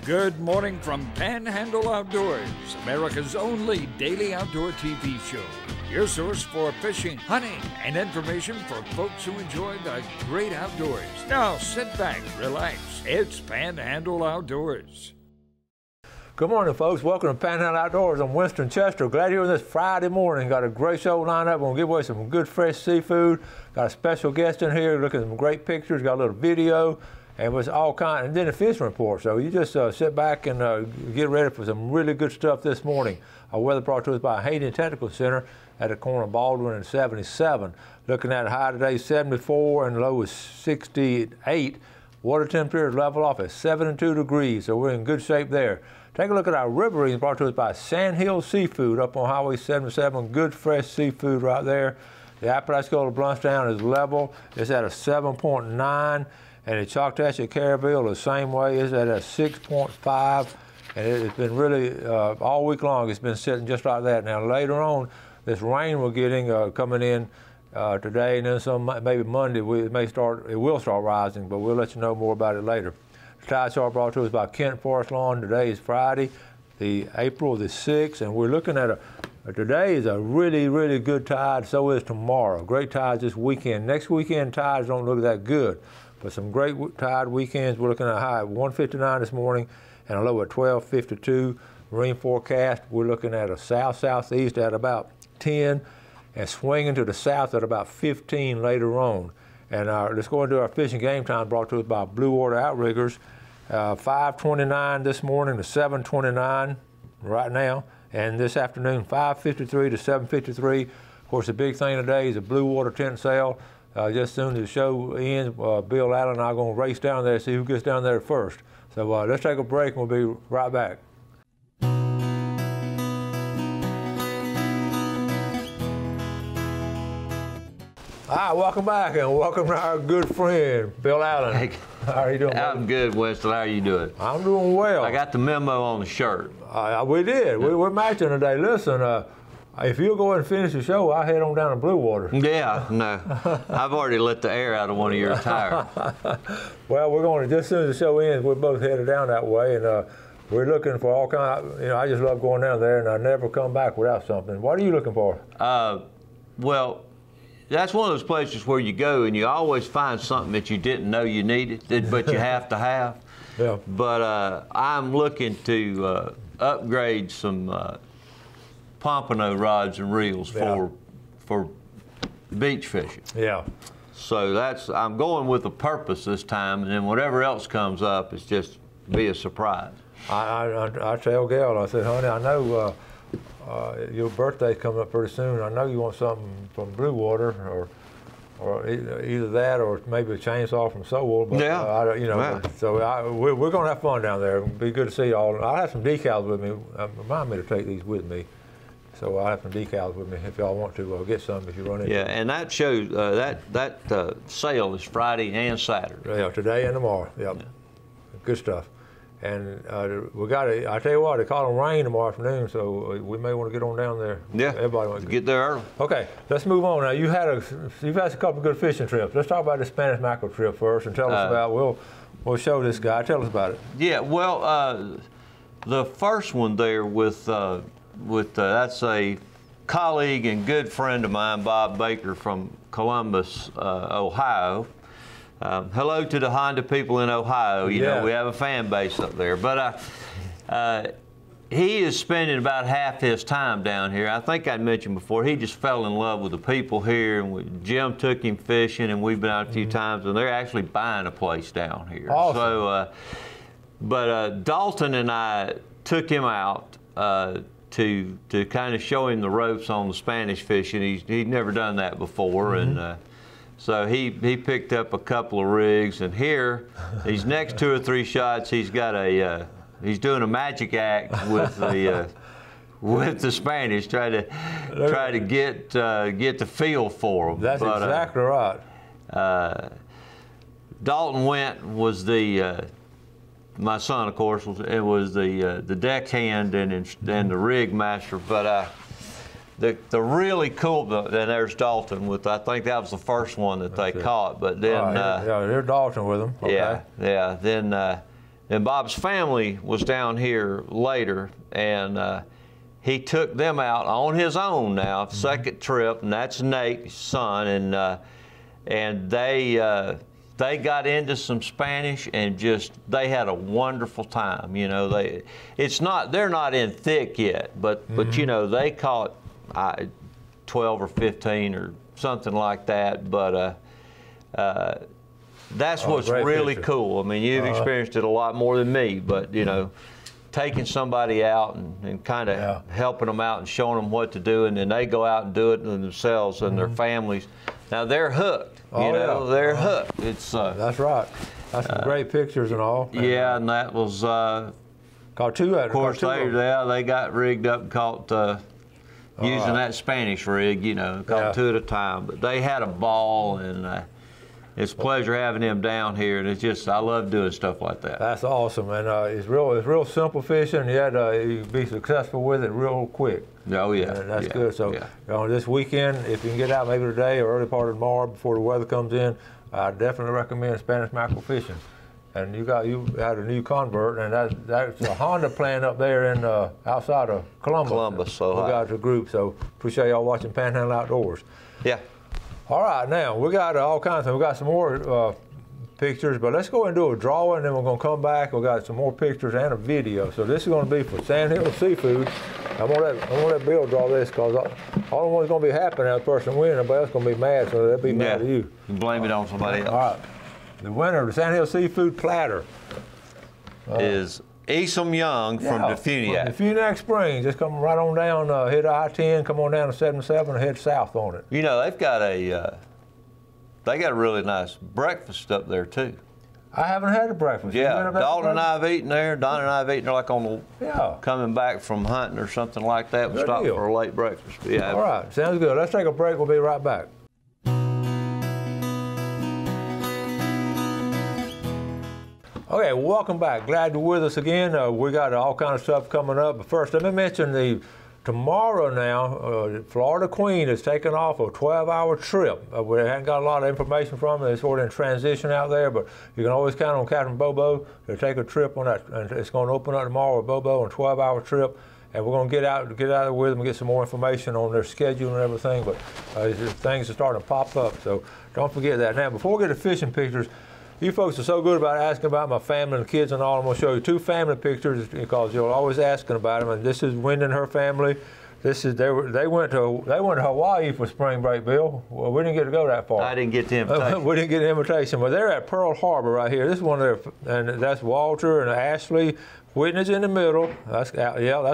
Good morning from Panhandle Outdoors, America's only daily outdoor TV show. Your source for fishing, hunting, and information for folks who enjoy the great outdoors. Now sit back, relax. It's Panhandle Outdoors. Good morning, folks. Welcome to Panhandle Outdoors. I'm Winston Chester. Glad you're here this Friday morning. Got a great show lined up. We're going to give away some good fresh seafood. Got a special guest in here looking at some great pictures. Got a little video. And was all kind, and then a fishing report. So you just sit back and get ready for some really good stuff this morning. Our weather brought to us by Hayden Technical Center at the corner of Baldwin and 77. Looking at a high today, 74, and low is 68. Water temperature is level off at 72 degrees, so we're in good shape there. Take a look at our river readings brought to us by Sandhill Seafood up on Highway 77. Good fresh seafood right there. The Apalachicola Bluntstown is level. It's at a 7.9. And the Choctawhatchee Carabelle the same way, is at a 6.5, and it's been really, all week long, it's been sitting just like that. Now later on, this rain we're getting coming in today, and then some, maybe Monday, it will start rising, but we'll let you know more about it later. The tide chart brought to us by Kent Forest Lawn. Today is Friday, April the 6th, and we're looking at today is a really, really good tide, so is tomorrow. Great tides this weekend. Next weekend, tides don't look that good. But some great tide weekends. We're looking at a high of 159 this morning and a low at 1252. Marine forecast, we're looking at a south-southeast at about 10 and swinging to the south at about 15 later on. And let's go into our fishing game time brought to us by Blue Water Outriggers. 5:29 this morning to 7:29 right now. And this afternoon, 5:53 to 7:53. Of course, the big thing today is a Blue Water tent sale. Just as soon as the show ends, Bill Allen and I are going to race down there to see who gets down there first. So let's take a break and we'll be right back. All right, welcome back and welcome to our good friend, Bill Allen. Hey, how are you doing? I'm good, Winston. How are you doing? I'm doing well. I got the memo on the shirt. We did. We're matching today. Listen, if you'll go ahead and finish the show, I'll head on down to Blue Water. Yeah, no. I've already let the air out of one of your tires. Well, we're going to, just as soon as the show ends, we're both headed down that way, and we're looking for all kind of, I just love going down there, and I never come back without something. What are you looking for? Well, that's one of those places where you go and you always find something that you didn't know you needed, but you have to have. Yeah. But I'm looking to upgrade some pompano rods and reels for beach fishing. Yeah. So I'm going with a purpose this time, and then whatever else comes up is just be a surprise. I tell Gail, I said, honey, I know your birthday's coming up pretty soon. I know you want something from Blue Water, or either that or maybe a chainsaw from Sowell. But, yeah. So we're going to have fun down there. It'll be good to see you all. I'll have some decals with me. Remind me to take these with me. So I'll have some decals with me if y'all want to get some if you run into Yeah, and that shows, that sale is Friday and Saturday. Yeah, today and tomorrow. Yep. Yeah. Good stuff. And we got I tell you what, they call them rain tomorrow afternoon, so we may want to get on down there. Yeah, everybody wants to get there early. Okay, let's move on. Now, you've had a couple of good fishing trips. Let's talk about the Spanish mackerel trip first and tell us about, we'll show this guy. Tell us about it. Yeah, well, the first one there with that's a colleague and good friend of mine, Bob Baker from Columbus, Ohio. Hello to the Honda people in Ohio. You know, we have a fan base up there. But he is spending about half his time down here. I think I mentioned before, he just fell in love with the people here. And Jim took him fishing, and we've been out a few times, and they're actually buying a place down here. Awesome. So, Dalton and I took him out to kind of show him the ropes on the Spanish fishing. He'd never done that before, and so he picked up a couple of rigs, and here, these next 2 or 3 shots, he's got he's doing a magic act with the Spanish, try to get the feel for them. That's exactly right. Dalton was my son, of course, was the deckhand and the rig master, but. The really cool, and there's Dalton I think that was the first one that they caught, but then... yeah, there's Dalton with them. Okay. Yeah. Then And Bob's family was down here later, and he took them out on his own now, second trip, and that's Nate, his son, and they got into some Spanish and they had a wonderful time. You know, they're not in thick yet, but you know, they caught 12 or 15 or something like that, but that's what's really cool. I mean, you've experienced it a lot more than me, but you know, taking somebody out and kind of helping them out and showing them what to do, and then they go out and do it themselves and their families. Now they're hooked. They're hooked. It's that's right. That's some great pictures and all. Yeah, and that was caught two. Of course, they got rigged up and caught using that Spanish rig. You know, caught two at a time. But they had a ball, and it's a pleasure having them down here. And it's just, I love doing stuff like that. That's awesome, and it's real simple fishing. Yet you be successful with it real quick. Oh yeah, and that's good. So this weekend, if you can get out maybe today or early part of tomorrow before the weather comes in, I definitely recommend Spanish mackerel fishing. And you had a new convert, and that's a Honda plant up there in outside of Columbus. Ohio. We got a group, so appreciate y'all watching Panhandle Outdoors. Yeah. All right, now we got all kinds of things. We got some more pictures, but let's go and do a drawing, and then we're going to come back. We got some more pictures and a video. So this is going to be for Sandhill Seafood. I want to let Bill draw this, because all the one's going to be happy now, the person winning, everybody else going to be mad, so they'll be mad at you. You blame it on somebody else. All right. The winner of the Sandhill Seafood Platter is Esom Young from Defuniak. From Defuniak Springs. Just come right on down, hit I-10, come on down to 77 and head south on it. You know, they've got a really nice breakfast up there too. I haven't had a breakfast. Yeah, Dalton and I have eaten there. Don and I have eaten there, like on the coming back from hunting or something like that. We stopped for a late breakfast. But yeah. All right, sounds good. Let's take a break. We'll be right back. Okay, welcome back. Glad you're with us again. We got all kinds of stuff coming up. But first, let me mention tomorrow now, Florida Queen is taking off a 12-hour trip. We haven't got a lot of information from it. It's sort of in transition out there, but you can always count on Captain Bobo to take a trip on that. And it's going to open up tomorrow with Bobo on a 12-hour trip. And we're going to get out there with them and get some more information on their schedule and everything. But things are starting to pop up, so don't forget that. Now, before we get to fishing pictures, you folks are so good about asking about my family and the kids and all. I'm going to show you two family pictures because you're always asking about them. And this is Wendy and her family. They went to Hawaii for spring break, Bill. Well, we didn't get to go that far. I didn't get the invitation. We didn't get the invitation, but they're at Pearl Harbor right here. This is one of their, and that's Walter and Ashley. Whitney's in the middle. That's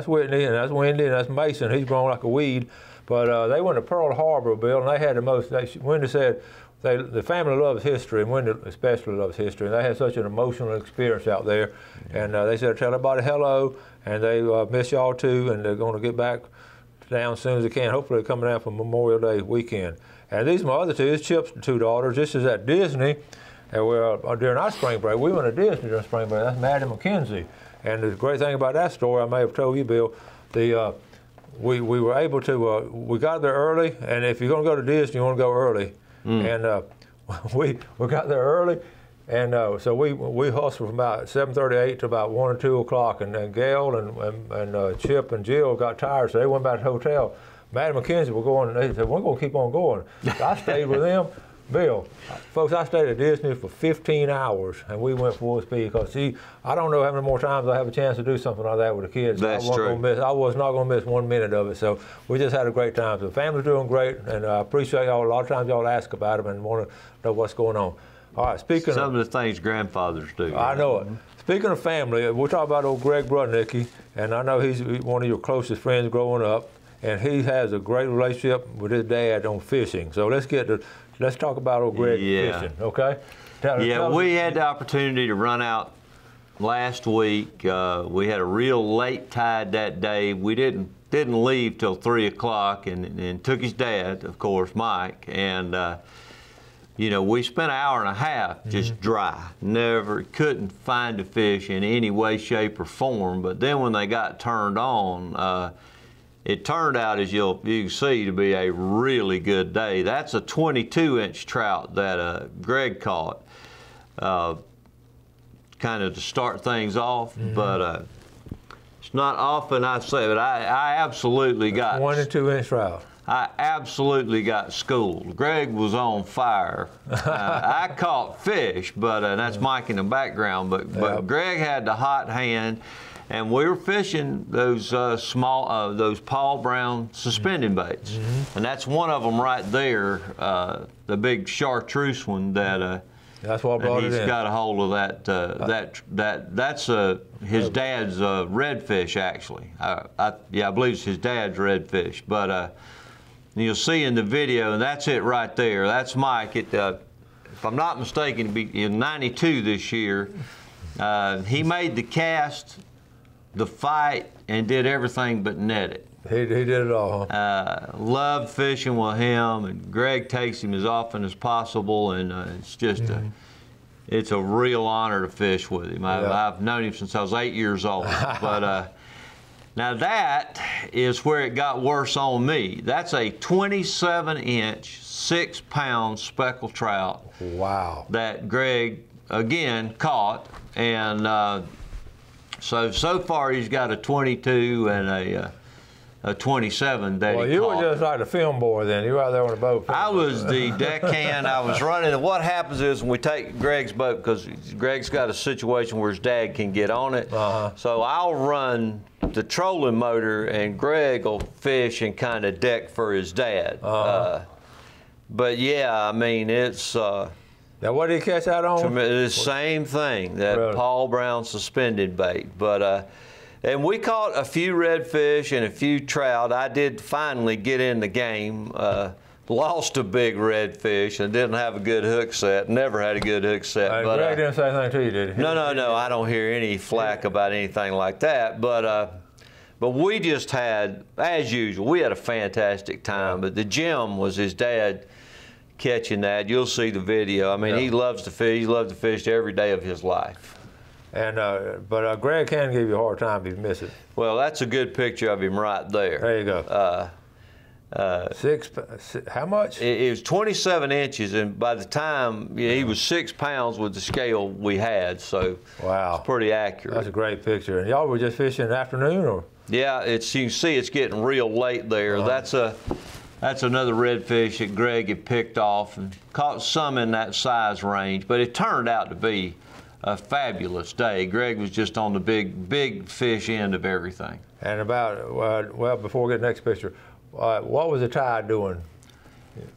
Whitney, and that's Wendy, and that's Mason. He's grown like a weed. But they went to Pearl Harbor, Bill, and they had the most. Wendy said. The family loves history, and Wendy especially loves history, and they had such an emotional experience out there. And they said, tell everybody hello, and they miss y'all too, and they're going to get back down as soon as they can. Hopefully they're coming down for Memorial Day weekend. And these are my other two. It's Chip's two daughters. This is at Disney, and during our spring break. We went to Disney during spring break. That's Maddie McKenzie. And the great thing about that story, I may have told you, Bill, we were able to, we got there early, and if you're going to go to Disney, you want to go early. And we got there early, and so we hustled from about 7:38 to about 1 or 2 o'clock, and then Gail and Chip and Jill got tired, so they went back to the hotel. Matt and McKenzie were going, and they said, we're going to keep on going. So I stayed with them. Bill, folks, I stayed at Disney for 15 hours, and we went full speed because, see, I don't know how many more times I have a chance to do something like that with the kids. That's true. I was not going to miss 1 minute of it, so we just had a great time. So the family's doing great, and I appreciate y'all. A lot of times y'all ask about them and want to know what's going on. All right, speaking of... Some of the things grandfathers do. I know it. Speaking of family, we're talking about old Greg Brudnicki, and I know he's one of your closest friends growing up, and he has a great relationship with his dad on fishing. So let's talk about old Greg fishing, okay? We had the opportunity to run out last week. We had a real late tide that day. We didn't leave till 3 o'clock, and took his dad, of course, Mike, and we spent an hour and a half just dry. Couldn't find a fish in any way, shape, or form. But then when they got turned on, it turned out, as you can see, to be a really good day. That's a 22-inch trout that Greg caught. kind of to start things off. But it's not often I say it. I absolutely got 1 and 2 inch trout. I absolutely got schooled. Greg was on fire. I caught fish, but that's Mike in the background. But Greg had the hot hand, and we were fishing those those Paul Brown suspended baits, and that's one of them right there, the big chartreuse one that. That's what brought it in. He's got a hold of that. That's his dad's redfish, actually. Yeah, I believe it's his dad's redfish. But you'll see in the video, and that's it right there. That's Mike. If I'm not mistaken, it'll be in '92 this year. He made the cast, the fight, and did everything but net it. He did it all. Loved fishing with him, and Greg takes him as often as possible, and it's just it's a real honor to fish with him. I've known him since I was 8 years old. But now that is where it got worse on me. That's a 27-inch, 6-pound speckled trout. Wow. That Greg again caught, and so far he's got a 22 and a 27 that well, he you caught. were just like the film boy then. You were out there on the boat. I was the deckhand. I was running. And what happens is when we take Greg's boat, because Greg's got a situation where his dad can get on it, so I'll run the trolling motor, and Greg will fish and kind of deck for his dad. But yeah, I mean, it's... now, what did he catch out on? The same thing, that really? Paul Brown suspended bait. But and we caught a few redfish and a few trout. I did finally get in the game. Lost a big redfish and didn't have a good hook set. Never had a good hook set. But Greg didn't say anything to you, did he? No. I don't hear any flack about anything like that. But we just had, as usual, we had a fantastic time. But the gem was his dad catching that. You'll see the video. I mean, he loves to fish. He loves to fish every day of his life. And but Greg can give you a hard time if you miss it. Well, that's a good picture of him right there. There you go. How much? It was 27 inches, and by the time he was 6 pounds with the scale we had, so wow, it's pretty accurate. That's a great picture. And y'all were just fishing in the afternoon, or? Yeah, you can see it's getting real late there. That's another redfish that Greg had picked off and caught some in that size range, but it turned out to be a fabulous day. Greg was just on the big fish end of everything. And about, well, before we get the next picture, what was the tide doing?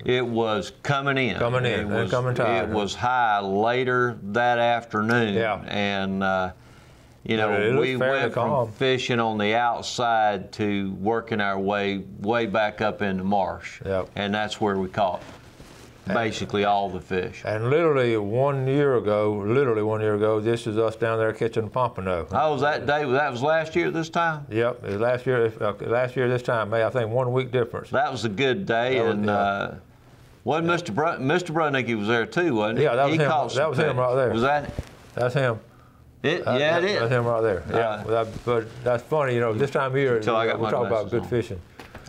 It was coming in. Coming in, coming tide. It was high later that afternoon. Yeah. And, you know, we went from fishing on the outside to working our way back up in the marsh. Yep. And that's where we caught basically all the fish. And literally 1 year ago, this is us down there catching pompano. Oh, was that day? That was last year this time? Yep, it was last year this time, May. I think 1 week difference. That was a good day, wasn't Mr. Brudnicki was there too, wasn't he? Yeah, that was him. That was him right there. Was that? That's him. It is. That's him right there. Yeah, but that's funny, you know. This time of year, we're talking about good fishing.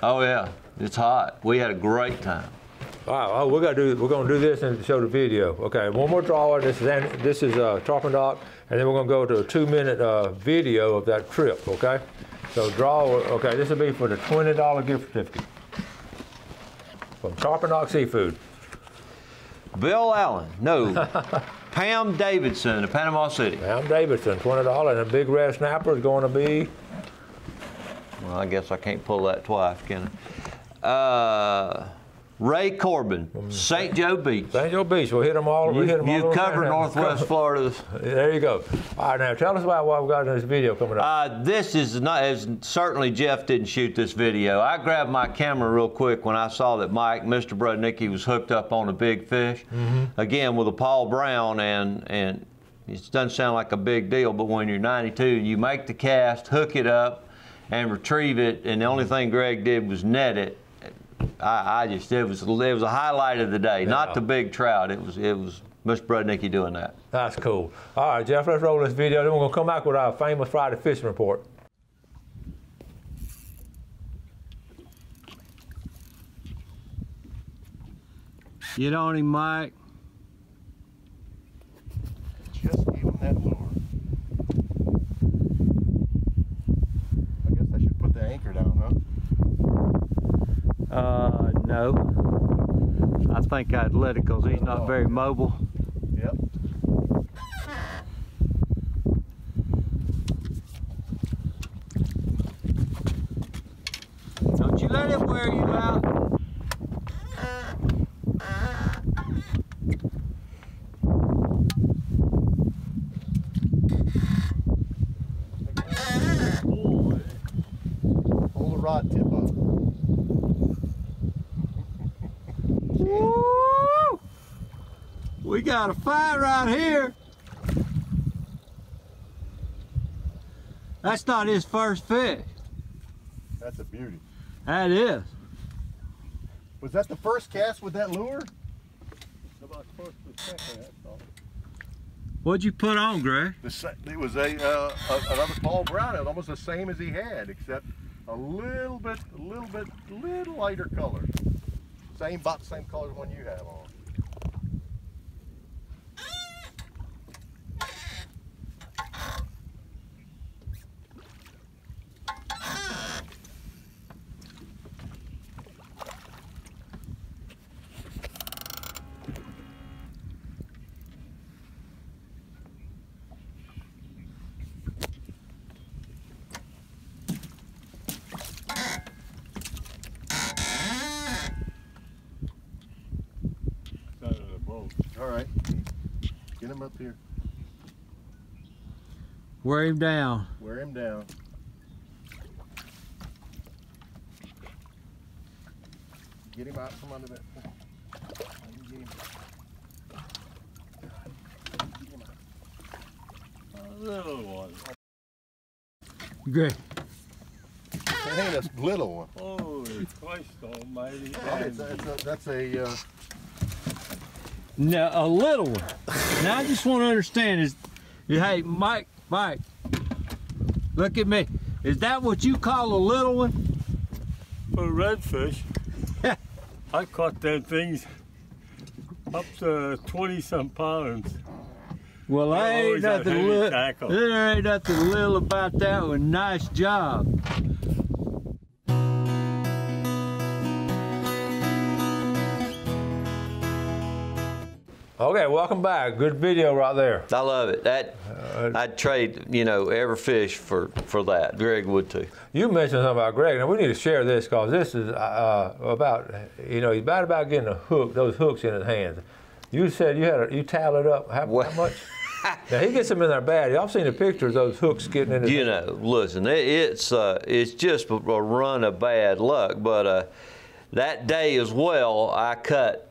Oh yeah, it's hot. We had a great time. All right, well, we're gonna do this and show the video. Okay, one more drawer. This is Tarpon Dock, and then we're gonna go to a 2-minute video of that trip. Okay, so draw. Okay, this will be for the $20 gift certificate from Tarpon Dock Seafood. Bill Allen, no. Pam Davidson of Panama City. Pam Davidson, $20, and a big red snapper is going to be. Well, I guess I can't pull that twice, can I? Ray Corbin, St. Joe Beach. St. Joe Beach. We'll hit them all. You covered Northwest Florida. There you go. All right, now tell us about what we got in this video coming up. This is not, certainly Jeff didn't shoot this video. I grabbed my camera real quick when I saw that Mr. Brudnicki, was hooked up on a big fish. Again, with a Paul Brown, and it doesn't sound like a big deal, but when you're 92, you make the cast, hook it up, and retrieve it, and the only thing Greg did was net it. It was a highlight of the day, not the big trout. It was Mr. Brudnicki doing that. That's cool. All right, Jeff, let's roll this video. Then we're gonna come back with our famous Friday fishing report. Get on him, Mike. Just give him that lure. No. I think I'd let it because he's not very mobile. Yep. Don't you let it wear you out. Hold the rod tip up. Woo! We got a fight right here. That's not his first fish. That's a beauty. That is. Was that the first cast with that lure? About first or second, that's all. What'd you put on, Greg? It was another Paul Brown. It was almost the same as he had, except a little lighter color. About the same color as one you have on. All right, get him up here. Wear him down. Wear him down. Get him out from under that. Get him. A little one. Greg. That ain't a little one. Oh, Christ almighty. That's a No, a little one. Now I just want to understand is, hey, Mike, look at me. Is that what you call a little one? For redfish, I caught them things up to 20-some pounds. Well, there ain't nothing tackle. there ain't nothing little about that one. Nice job. Okay, welcome back. Good video right there. I love it. I'd trade, every fish for that. Greg would too. You mentioned something about Greg. Now we need to share this because this is about, he's about getting a hook, those hooks in his hands. You said you tallied up how much? Now he gets them in there bad. Y'all seen the pictures of those hooks getting in his hands? Listen, it's just a run of bad luck. But that day as well, I cut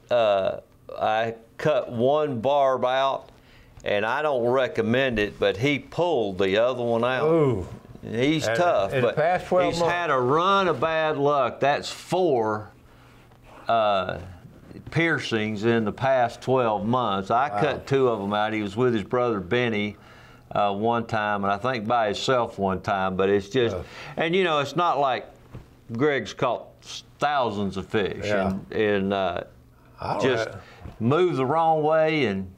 one barb out, and I don't recommend it, but he pulled the other one out. Ooh. He's tough, in but the past 12 he's months. had a run of bad luck. That's 4 piercings in the past 12 months. I cut 2 of them out. He was with his brother Benny one time, and I think by himself one time, but it's just, and it's not like Greg's caught thousands of fish, and just move the wrong way and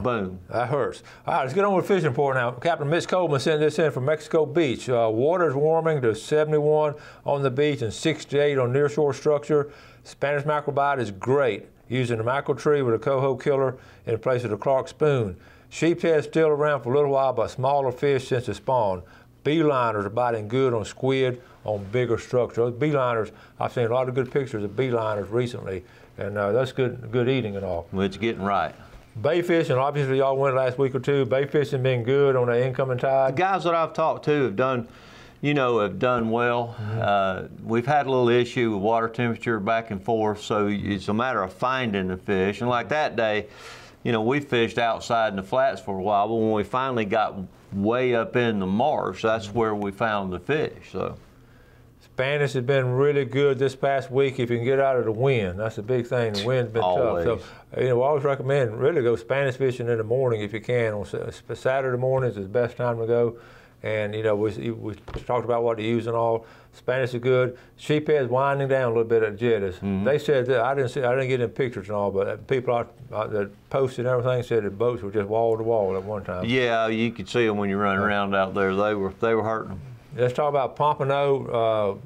boom. That hurts. All right, let's get on with the fishing report now. Captain Mitch Coleman sent this in from Mexico Beach. Water's warming to 71 on the beach and 68 on nearshore structure. Spanish mackerel bite is great, using the mackerel tree with a coho killer in place of the Clark spoon. Sheephead's still around for a little while, but smaller fish since the spawn. Beeliners are biting good on squid on bigger structure. Those beeliners, I've seen a lot of good pictures of beeliners recently, and that's good eating and all. Well, it's getting right. Bay fishing, obviously y'all went last week or two. Bay fishing been good on the incoming tide. The guys that I've talked to have done, have done well. We've had a little issue with water temperature back and forth, so it's a matter of finding the fish. And like that day, we fished outside in the flats for a while, but when we finally got way up in the marsh, that's where we found the fish. So. Spanish has been really good this past week if you can get out of the wind. That's the big thing. The wind's been tough. So, we always recommend really go Spanish fishing in the morning if you can. On Saturday mornings is the best time to go. And, we talked about what to use and all. Spanish is good. Sheephead's winding down a little bit at Jettas. They said that, I didn't get in pictures and all, but people that posted and everything said the boats were just wall to wall at one time. Yeah, you could see them when you run around out there. They were hurting them. Let's talk about Pompano.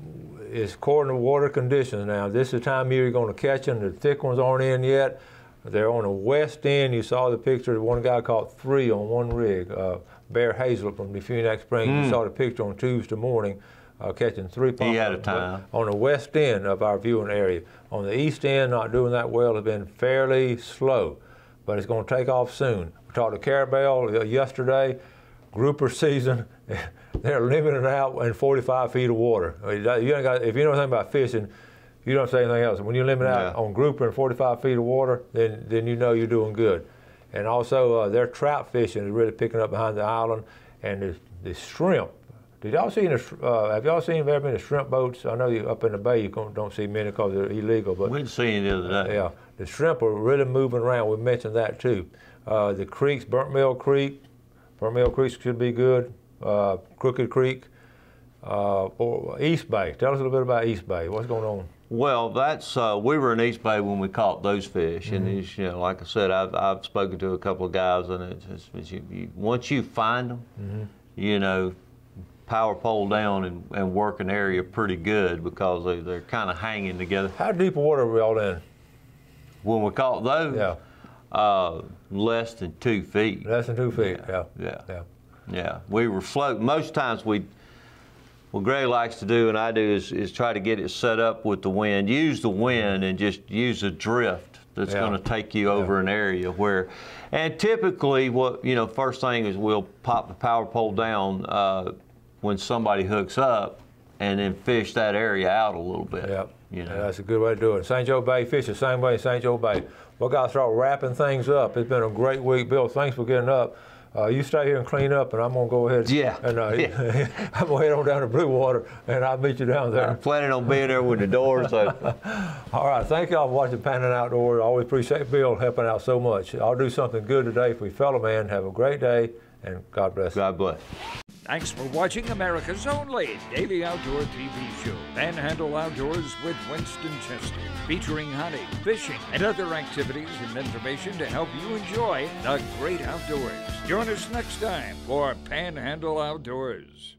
it's according to water conditions now. This is the time of year you're going to catch them. The thick ones aren't in yet. They're on the west end. You saw the picture of one guy caught 3 on one rig. Bear Hazel from the Funac Springs. You saw the picture on Tuesday morning catching 3 pounds. He had a time. On the west end of our viewing area. On the east end, not doing that well. It's been fairly slow, but it's going to take off soon. We talked to Carabelle yesterday. Grouper season, they're limited out in 45 feet of water. If you know anything about fishing, you don't say anything else. When you limit out on grouper in 45 feet of water, then you know you're doing good. And also, their trout fishing is really picking up behind the island, and the shrimp. Did y'all see have y'all seen ever been to shrimp boats? I know you up in the bay you don't see many because they're illegal. But we seen it the other day. Yeah, the shrimp are really moving around. We mentioned that too. The creeks, Burnt Mill Creek should be good. Crooked Creek, or East Bay. Tell us a little bit about East Bay. What's going on? Well, that's we were in East Bay when we caught those fish, and it's, like I said, I've spoken to a couple of guys, and once you find them, power pole down and work an area pretty good because they're kind of hanging together. How deep water were y'all in? When we caught those, less than 2 feet. Less than 2 feet. Yeah. We were floating. Most times what Greg likes to do and I do is try to get it set up with the wind. Use the wind and just use a drift that's going to take you over an area where, and typically first thing is we'll pop the power pole down when somebody hooks up and then fish that area out a little bit. That's a good way to do it. St. Joe Bay fish the same way in St. Joe Bay. We've got to start wrapping things up. It's been a great week. Bill, thanks for getting up. You stay here and clean up, and I'm going to go ahead and I'm going to head on down to Blue Water, and I'll meet you down there. I'm planning on being there when the doors open. All right, thank y'all for watching Panhandle Outdoors. I always appreciate Bill helping out so much. I'll do something good today for you fellow man. Have a great day, and God bless. God bless. Thanks for watching America's only daily outdoor TV show, Panhandle Outdoors with Winston Chester, featuring hunting, fishing, and other activities and information to help you enjoy the great outdoors. Join us next time for Panhandle Outdoors.